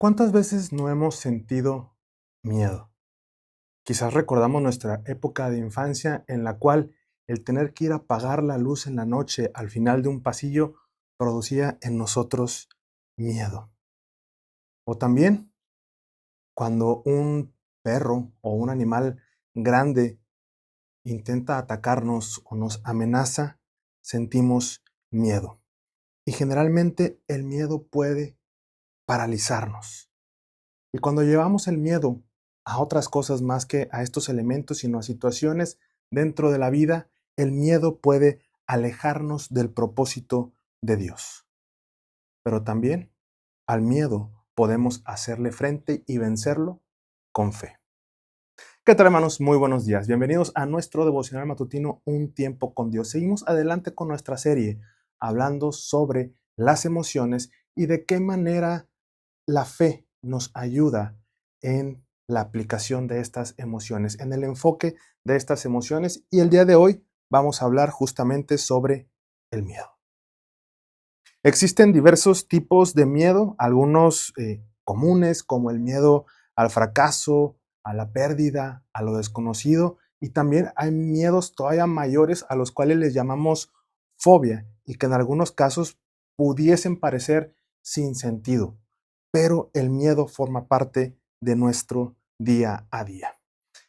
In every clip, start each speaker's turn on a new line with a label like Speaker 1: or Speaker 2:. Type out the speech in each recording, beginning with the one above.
Speaker 1: ¿Cuántas veces no hemos sentido miedo? Quizás recordamos nuestra época de infancia en la cual el tener que ir a apagar la luz en la noche al final de un pasillo producía en nosotros miedo. O también cuando un perro o un animal grande intenta atacarnos o nos amenaza, sentimos miedo. Y generalmente el miedo puede paralizarnos. Y cuando llevamos el miedo a otras cosas más que a estos elementos, sino a situaciones dentro de la vida, el miedo puede alejarnos del propósito de Dios. Pero también al miedo podemos hacerle frente y vencerlo con fe. ¿Qué tal, hermanos? Muy buenos días. Bienvenidos a nuestro devocional matutino Un tiempo con Dios. Seguimos adelante con nuestra serie hablando sobre las emociones y de qué manera la fe nos ayuda en la aplicación de estas emociones, en el enfoque de estas emociones. Y el día de hoy vamos a hablar justamente sobre el miedo. Existen diversos tipos de miedo, algunos comunes como el miedo al fracaso, a la pérdida, a lo desconocido, y también hay miedos todavía mayores a los cuales les llamamos fobia y que en algunos casos pudiesen parecer sin sentido, pero el miedo forma parte de nuestro día a día.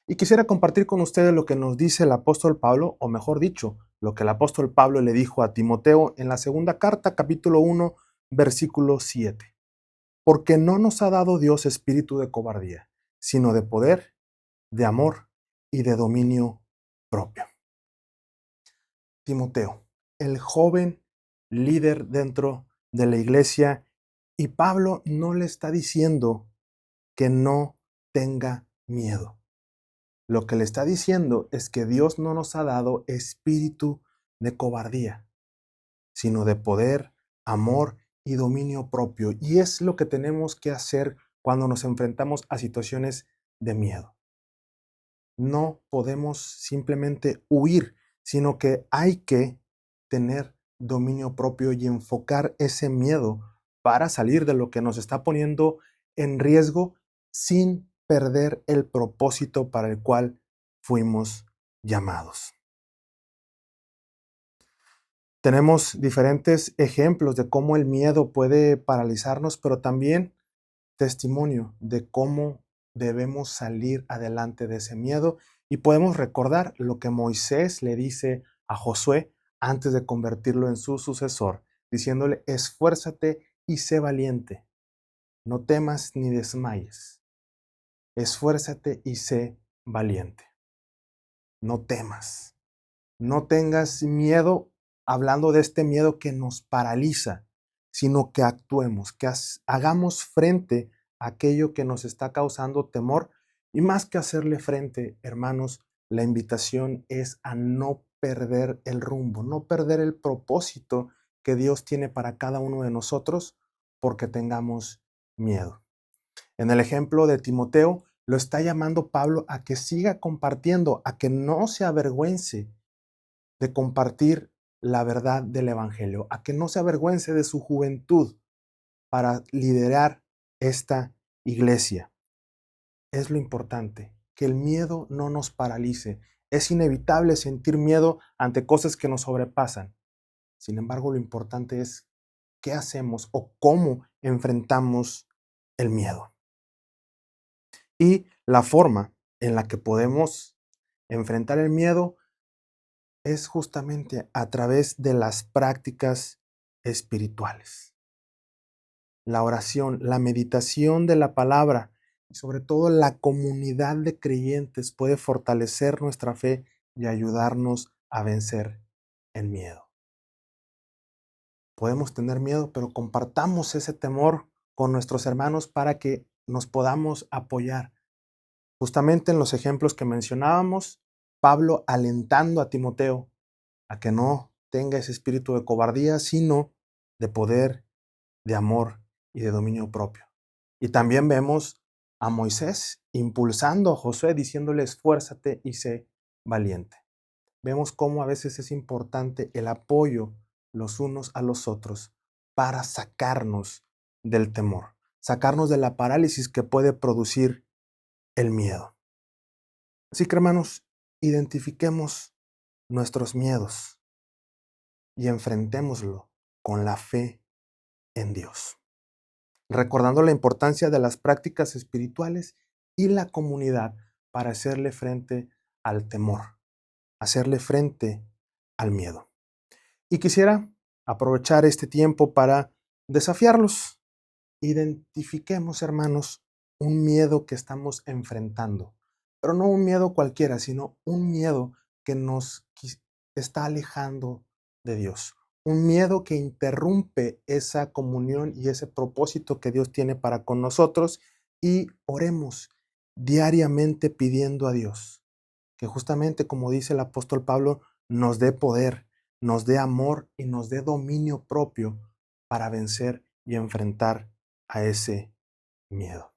Speaker 1: Y quisiera compartir con ustedes lo que nos dice el apóstol Pablo, o mejor dicho, lo que el apóstol Pablo le dijo a Timoteo en la segunda carta, capítulo 1, versículo 7. Porque no nos ha dado Dios espíritu de cobardía, sino de poder, de amor y de dominio propio. Timoteo, el joven líder dentro de la iglesia, y Pablo no le está diciendo que no tenga miedo. Lo que le está diciendo es que Dios no nos ha dado espíritu de cobardía, sino de poder, amor y dominio propio. Y es lo que tenemos que hacer cuando nos enfrentamos a situaciones de miedo. No podemos simplemente huir, sino que hay que tener dominio propio y enfocar ese miedo para salir de lo que nos está poniendo en riesgo sin perder el propósito para el cual fuimos llamados. Tenemos diferentes ejemplos de cómo el miedo puede paralizarnos, pero también testimonio de cómo debemos salir adelante de ese miedo, y podemos recordar lo que Moisés le dice a Josué antes de convertirlo en su sucesor, diciéndole: esfuérzate y sé valiente, no temas ni desmayes, esfuérzate y sé valiente, no temas. No tengas miedo, hablando de este miedo que nos paraliza, sino que actuemos, que hagamos frente a aquello que nos está causando temor. Y más que hacerle frente, hermanos, la invitación es a no perder el rumbo, no perder el propósito que Dios tiene para cada uno de nosotros porque tengamos miedo. En el ejemplo de Timoteo, lo está llamando Pablo a que siga compartiendo, a que no se avergüence de compartir la verdad del Evangelio, a que no se avergüence de su juventud para liderar esta iglesia. Es lo importante, que el miedo no nos paralice. Es inevitable sentir miedo ante cosas que nos sobrepasan. Sin embargo, lo importante es qué hacemos o cómo enfrentamos el miedo. Y la forma en la que podemos enfrentar el miedo es justamente a través de las prácticas espirituales. La oración, la meditación de la palabra y sobre todo la comunidad de creyentes puede fortalecer nuestra fe y ayudarnos a vencer el miedo. Podemos tener miedo, pero compartamos ese temor con nuestros hermanos para que nos podamos apoyar. Justamente en los ejemplos que mencionábamos, Pablo alentando a Timoteo a que no tenga ese espíritu de cobardía, sino de poder, de amor y de dominio propio. Y también vemos a Moisés impulsando a Josué, diciéndole: esfuérzate y sé valiente. Vemos cómo a veces es importante el apoyo los unos a los otros para sacarnos del temor, sacarnos de la parálisis que puede producir el miedo. Así que, hermanos, identifiquemos nuestros miedos y enfrentémoslo con la fe en Dios, recordando la importancia de las prácticas espirituales y la comunidad para hacerle frente al temor, hacerle frente al miedo. Y quisiera aprovechar este tiempo para desafiarlos. Identifiquemos, hermanos, un miedo que estamos enfrentando, pero no un miedo cualquiera, sino un miedo que nos está alejando de Dios. Un miedo que interrumpe esa comunión y ese propósito que Dios tiene para con nosotros, y oremos diariamente pidiendo a Dios que, justamente como dice el apóstol Pablo, nos dé poder, nos dé amor y nos dé dominio propio para vencer y enfrentar a ese miedo.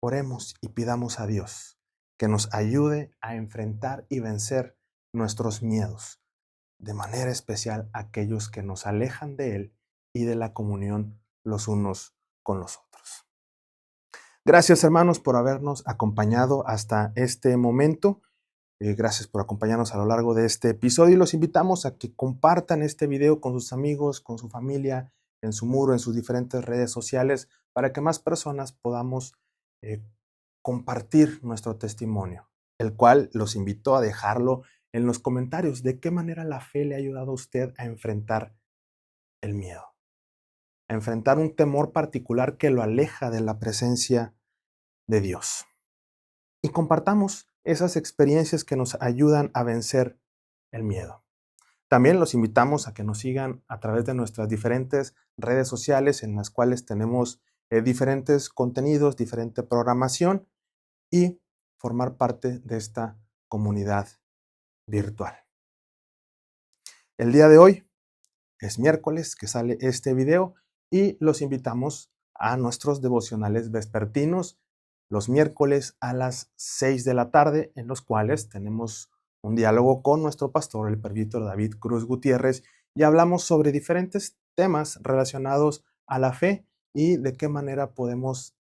Speaker 1: Oremos y pidamos a Dios que nos ayude a enfrentar y vencer nuestros miedos, de manera especial aquellos que nos alejan de Él y de la comunión los unos con los otros. Gracias, hermanos, por habernos acompañado hasta este momento. Gracias por acompañarnos a lo largo de este episodio, y los invitamos a que compartan este video con sus amigos, con su familia, en su muro, en sus diferentes redes sociales, para que más personas podamos compartir nuestro testimonio, el cual los invito a dejarlo en los comentarios. ¿De qué manera la fe le ha ayudado a usted a enfrentar el miedo? A enfrentar un temor particular que lo aleja de la presencia de Dios. Y compartamos esas experiencias que nos ayudan a vencer el miedo. También los invitamos a que nos sigan a través de nuestras diferentes redes sociales, en las cuales tenemos diferentes contenidos, diferente programación, y formar parte de esta comunidad virtual. El día de hoy es miércoles que sale este video, y los invitamos a nuestros devocionales vespertinos los miércoles a las 6 de la tarde, en los cuales tenemos un diálogo con nuestro pastor, el presbítero David Cruz Gutiérrez, y hablamos sobre diferentes temas relacionados a la fe y de qué manera podemos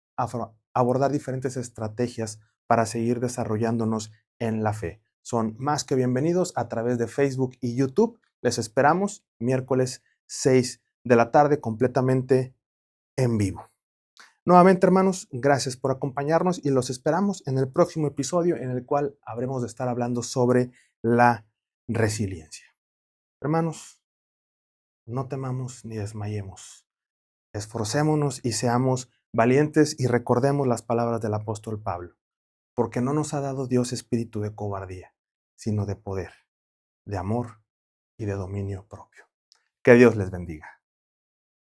Speaker 1: abordar diferentes estrategias para seguir desarrollándonos en la fe. Son más que bienvenidos a través de Facebook y YouTube. Les esperamos miércoles 6 de la tarde, completamente en vivo. Nuevamente, hermanos, gracias por acompañarnos, y los esperamos en el próximo episodio, en el cual habremos de estar hablando sobre la resiliencia. Hermanos, no temamos ni desmayemos. Esforcémonos y seamos valientes, y recordemos las palabras del apóstol Pablo, porque no nos ha dado Dios espíritu de cobardía, sino de poder, de amor y de dominio propio. Que Dios les bendiga.